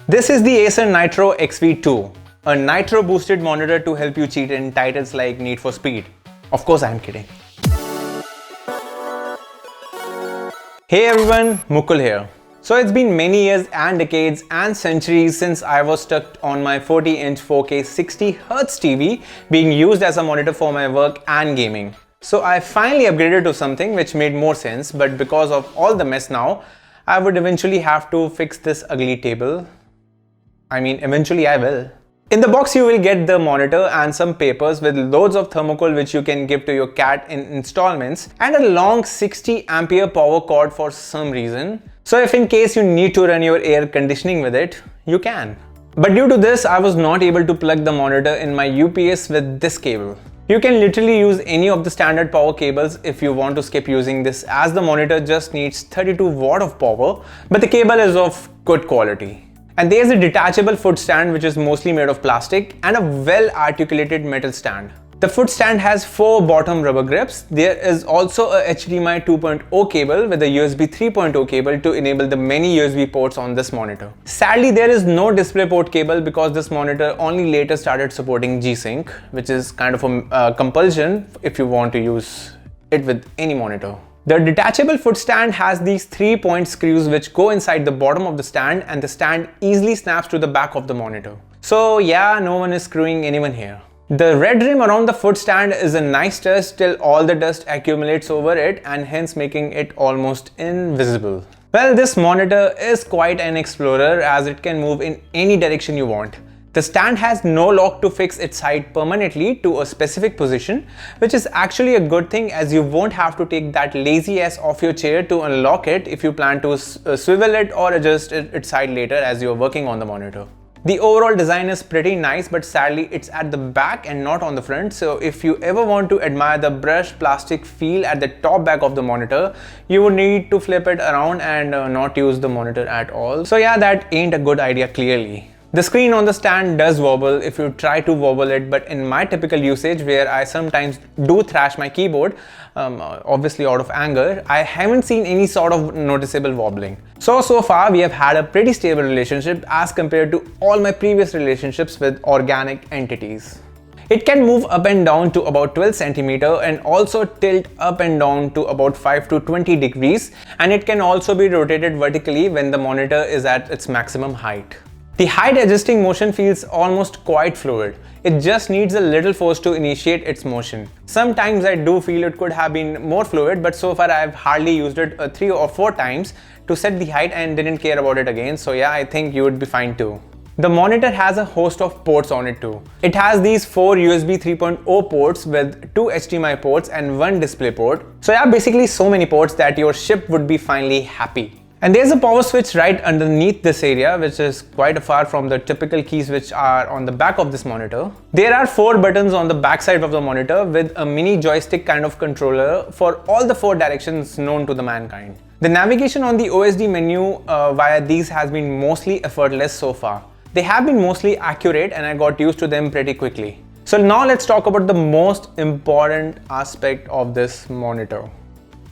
This is the Acer Nitro XV2, a nitro boosted monitor to help you cheat in titles like Need for Speed. Of course, I'm kidding. Hey everyone, Mukul here. So it's been many years and decades and centuries since I was stuck on my 40-inch 4K 60Hz TV being used as a monitor for my work and gaming. So I finally upgraded to something which made more sense, but because of all the mess now, I would eventually have to fix this ugly table. I mean, eventually I will. In the box you will get the monitor and some papers with loads of thermocol which you can give to your cat in installments, and a long 60 ampere power cord for some reason. So if in case you need to run your air conditioning with it, you can. But due to this, I was not able to plug the monitor in my UPS with this cable. You can literally use any of the standard power cables if you want to skip using this, as the monitor just needs 32 watt of power, but the cable is of good quality. And there's a detachable foot stand which is mostly made of plastic and a well articulated metal stand. The foot stand has 4 bottom rubber grips. There is also a HDMI 2.0 cable with a USB 3.0 cable to enable the many USB ports on this monitor. Sadly, there is no DisplayPort cable because this monitor only later started supporting G-Sync, which is kind of a compulsion if you want to use it with any monitor. The detachable foot stand has these 3-point screws which go inside the bottom of the stand, and the stand easily snaps to the back of the monitor. So yeah, no one is screwing anyone here. The red rim around the foot stand is a nice touch till all the dust accumulates over it and hence making it almost invisible. Well, this monitor is quite an explorer as it can move in any direction you want. The stand has no lock to fix its height permanently to a specific position, which is actually a good thing as you won't have to take that lazy ass off your chair to unlock it if you plan to swivel it or adjust its height later as you're working on the monitor. The overall design is pretty nice, but sadly it's at the back and not on the front, so if you ever want to admire the brushed plastic feel at the top back of the monitor, you would need to flip it around and not use the monitor at all. So yeah, that ain't a good idea clearly. The screen on the stand does wobble if you try to wobble it, but in my typical usage where I sometimes do thrash my keyboard, obviously out of anger, I haven't seen any sort of noticeable wobbling. So far we have had a pretty stable relationship as compared to all my previous relationships with organic entities. It can move up and down to about 12 cm and also tilt up and down to about 5 to 20 degrees, and it can also be rotated vertically when the monitor is at its maximum height. The height adjusting motion feels almost quite fluid. It just needs a little force to initiate its motion. Sometimes I do feel it could have been more fluid, but so far I have hardly used it 3 or 4 times to set the height and didn't care about it again, so yeah, I think you would be fine too. The monitor has a host of ports on it too. It has these 4 USB 3.0 ports with 2 HDMI ports and 1 DisplayPort. So yeah, basically so many ports that your ship would be finally happy. And there's a power switch right underneath this area, which is quite far from the typical keys which are on the back of this monitor. There are 4 buttons on the back side of the monitor with a mini joystick kind of controller for all the 4 directions known to the mankind. The navigation on the OSD menu via these has been mostly effortless so far. They have been mostly accurate and I got used to them pretty quickly. So now let's talk about the most important aspect of this monitor,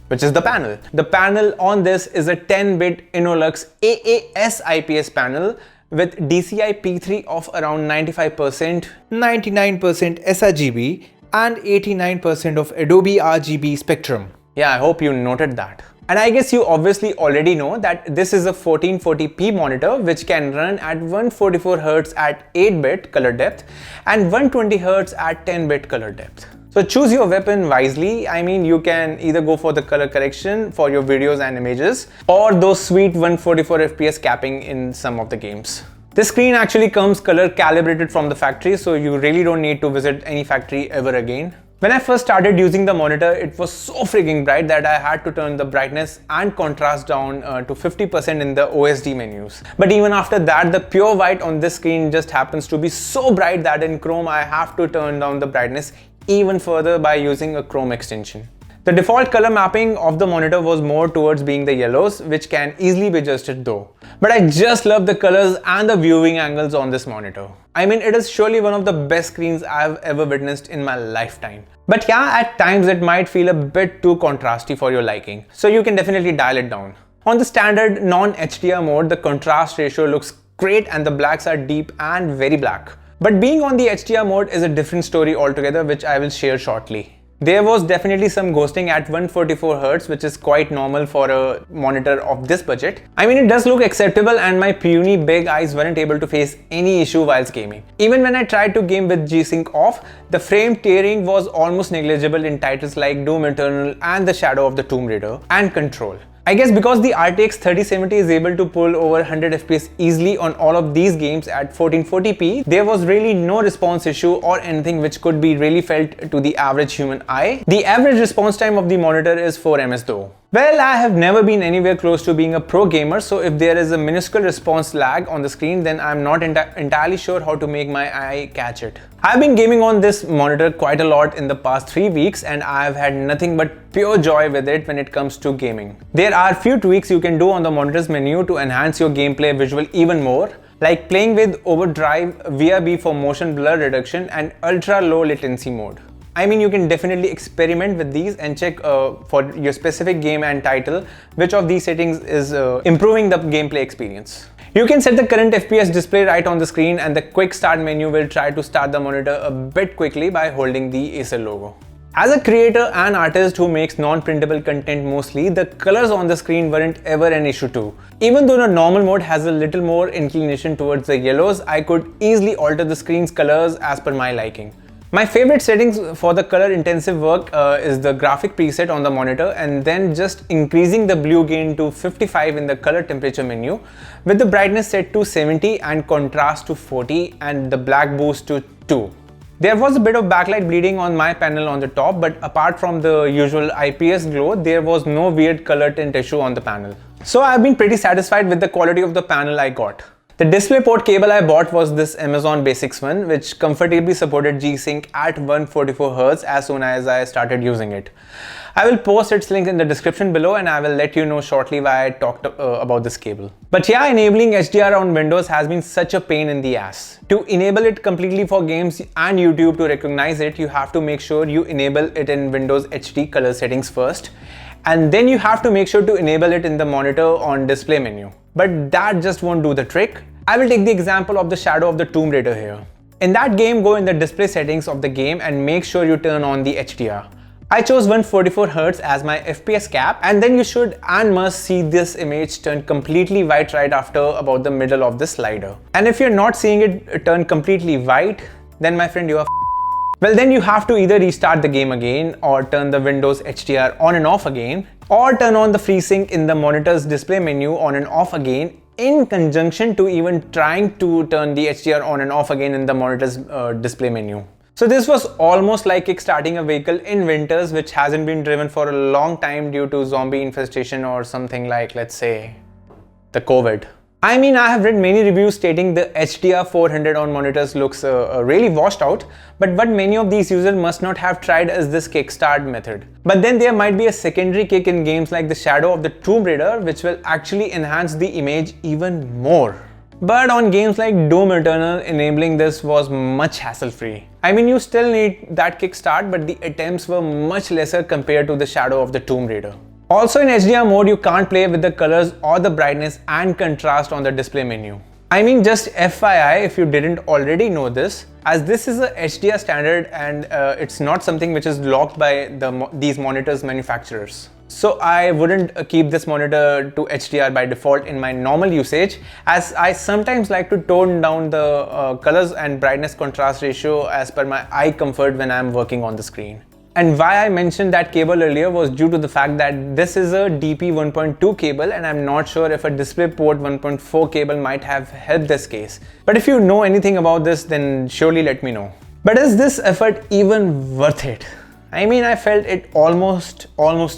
which is the panel. The panel on this is a 10-bit Innolux AAS IPS panel with DCI P3 of around 95%, 99% sRGB, and 89% of Adobe RGB spectrum. Yeah, I hope you noted that. And I guess you obviously already know that this is a 1440p monitor which can run at 144Hz at 8-bit color depth and 120Hz at 10-bit color depth. So choose your weapon wisely. I mean, you can either go for the color correction for your videos and images or those sweet 144 FPS capping in some of the games. This screen actually comes color calibrated from the factory, so you really don't need to visit any factory ever again. When I first started using the monitor, it was so freaking bright that I had to turn the brightness and contrast down to 50% in the OSD menus. But even after that, the pure white on this screen just happens to be so bright that in Chrome I have to turn down the brightness even further by using a Chrome extension. The default color mapping of the monitor was more towards being the yellows, which can easily be adjusted though. But I just love the colors and the viewing angles on this monitor. I mean, it is surely one of the best screens I've ever witnessed in my lifetime. But yeah, at times it might feel a bit too contrasty for your liking, so you can definitely dial it down. On the standard non-HDR mode, the contrast ratio looks great and the blacks are deep and very black. But being on the HDR mode is a different story altogether, which I will share shortly. There was definitely some ghosting at 144Hz, which is quite normal for a monitor of this budget. I mean, it does look acceptable and my puny big eyes weren't able to face any issue whilst gaming. Even when I tried to game with G-Sync off, the frame tearing was almost negligible in titles like Doom Eternal and The Shadow of the Tomb Raider and Control. I guess because the RTX 3070 is able to pull over 100 FPS easily on all of these games at 1440p, there was really no response issue or anything which could be really felt to the average human eye. The average response time of the monitor is 4 ms though. Well, I have never been anywhere close to being a pro gamer, so if there is a minuscule response lag on the screen, then I'm not entirely sure how to make my eye catch it. I've been gaming on this monitor quite a lot in the past 3 weeks and I've had nothing but pure joy with it when it comes to gaming. There are few tweaks you can do on the monitor's menu to enhance your gameplay visual even more, like playing with overdrive, VRB for motion blur reduction and ultra low latency mode. I mean, you can definitely experiment with these and check for your specific game and title which of these settings is improving the gameplay experience. You can set the current FPS display right on the screen and the quick start menu will try to start the monitor a bit quickly by holding the Acer logo. As a creator and artist who makes non-printable content mostly, the colors on the screen weren't ever an issue too. Even though the normal mode has a little more inclination towards the yellows, I could easily alter the screen's colors as per my liking. My favorite settings for the color intensive work is the graphic preset on the monitor and then just increasing the blue gain to 55 in the color temperature menu with the brightness set to 70 and contrast to 40 and the black boost to 2. There was a bit of backlight bleeding on my panel on the top, but apart from the usual IPS glow, there was no weird color tint issue on the panel. So I've been pretty satisfied with the quality of the panel I got. The DisplayPort cable I bought was this Amazon Basics one, which comfortably supported G-Sync at 144Hz as soon as I started using it. I will post its link in the description below and I will let you know shortly why I talked about this cable. But yeah, enabling HDR on Windows has been such a pain in the ass. To enable it completely for games and YouTube to recognize it, you have to make sure you enable it in Windows HD color settings first. And then you have to make sure to enable it in the monitor on display menu. But that just won't do the trick. I will take the example of The Shadow of the Tomb Raider here. In that game, go in the display settings of the game and make sure you turn on the HDR. I chose 144Hz as my FPS cap, and then you should and must see this image turn completely white right after about the middle of the slider. And if you're not seeing it turn completely white, then my friend, you are well, then you have to either restart the game again or turn the Windows HDR on and off again, or turn on the FreeSync in the monitor's display menu on and off again in conjunction to even trying to turn the HDR on and off again in the monitor's display menu. So this was almost like kickstarting a vehicle in winters which hasn't been driven for a long time due to zombie infestation or something like, let's say, the COVID. I mean, I have read many reviews stating the HDR 400 on monitors looks really washed out, but what many of these users must not have tried is this kickstart method. But then there might be a secondary kick in games like The Shadow of the Tomb Raider which will actually enhance the image even more. But on games like Doom Eternal, enabling this was much hassle-free. I mean, you still need that kickstart, but the attempts were much lesser compared to The Shadow of the Tomb Raider. Also in HDR mode, you can't play with the colors or the brightness and contrast on the display menu. I mean, just FYI if you didn't already know this, as this is a HDR standard and it's not something which is locked by these monitors manufacturers. So I wouldn't keep this monitor to HDR by default in my normal usage, as I sometimes like to tone down the colors and brightness contrast ratio as per my eye comfort when I'm working on the screen. And why I mentioned that cable earlier was due to the fact that this is a DP 1.2 cable and I'm not sure if a DisplayPort 1.4 cable might have helped this case. But if you know anything about this, then surely let me know. But is this effort even worth it? I mean, I felt it almost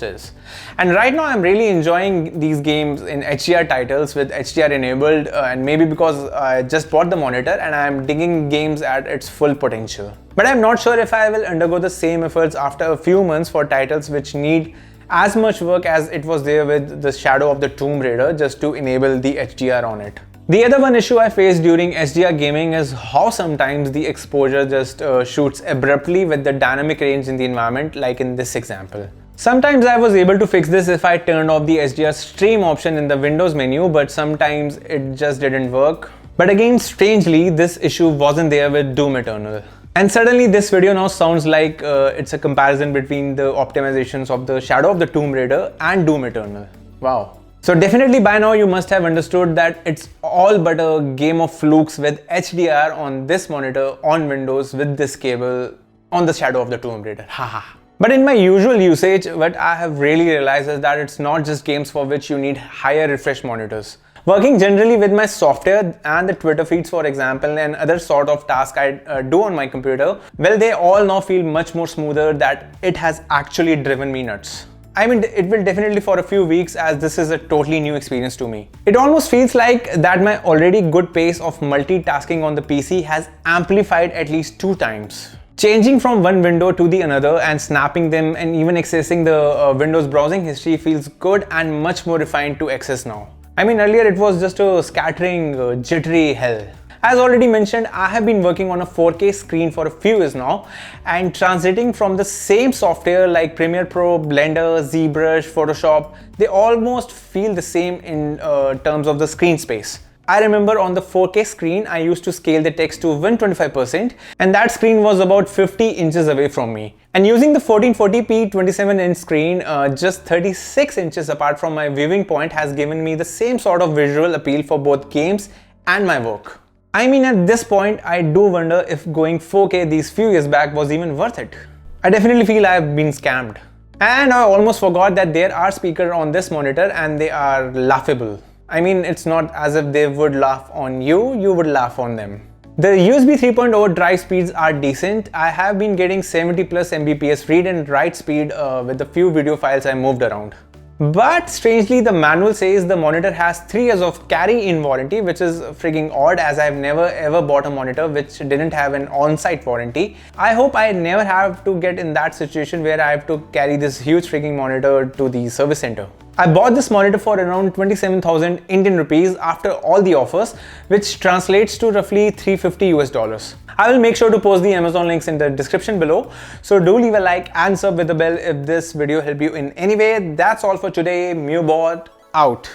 is. And right now I'm really enjoying these games in HDR titles with HDR enabled, and maybe because I just bought the monitor and I'm digging games at its full potential. But I'm not sure if I will undergo the same efforts after a few months for titles which need as much work as it was there with The Shadow of the Tomb Raider just to enable the HDR on it. The other one issue I faced during HDR gaming is how sometimes the exposure just shoots abruptly with the dynamic range in the environment, like in this example. Sometimes I was able to fix this if I turned off the HDR stream option in the Windows menu, but sometimes it just didn't work. But again, strangely, this issue wasn't there with Doom Eternal. And suddenly this video now sounds like it's a comparison between the optimizations of the Shadow of the Tomb Raider and Doom Eternal. Wow. So definitely by now you must have understood that it's all but a game of flukes with HDR on this monitor on Windows with this cable on the Shadow of the Tomb Raider. Haha. But in my usual usage, what I have really realized is that it's not just games for which you need higher refresh monitors. Working generally with my software and the Twitter feeds, for example, and other sort of tasks I do on my computer, well, they all now feel much more smoother that it has actually driven me nuts. I mean, it will definitely for a few weeks as this is a totally new experience to me. It almost feels like that my already good pace of multitasking on the PC has amplified at least 2 times. Changing from one window to the another and snapping them and even accessing the Windows browsing history feels good and much more refined to access now. I mean, earlier it was just a scattering, jittery hell. As already mentioned, I have been working on a 4K screen for a few years now, and transiting from the same software like Premiere Pro, Blender, ZBrush, Photoshop, they almost feel the same in terms of the screen space. I remember on the 4K screen, I used to scale the text to 125%, and that screen was about 50 inches away from me. And using the 1440p 27-inch screen, just 36 inches apart from my viewing point has given me the same sort of visual appeal for both games and my work. I mean, at this point, I do wonder if going 4K these few years back was even worth it. I definitely feel I have been scammed. And I almost forgot that there are speakers on this monitor and they are laughable. I mean, it's not as if they would laugh on you, you would laugh on them. The USB 3.0 drive speeds are decent. I have been getting 70 plus Mbps read and write speed with the few video files I moved around. But strangely, the manual says the monitor has 3 years of carry-in warranty, which is frigging odd as I've never ever bought a monitor which didn't have an on-site warranty. I hope I never have to get in that situation where I have to carry this huge frigging monitor to the service center. I bought this monitor for around 27,000 Indian rupees after all the offers, which translates to roughly $350 US. I will make sure to post the Amazon links in the description below. So do leave a like and sub with the bell if this video helped you in any way. That's all for today. MewBot out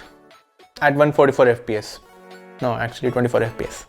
at 144 FPS. No, actually 24 FPS.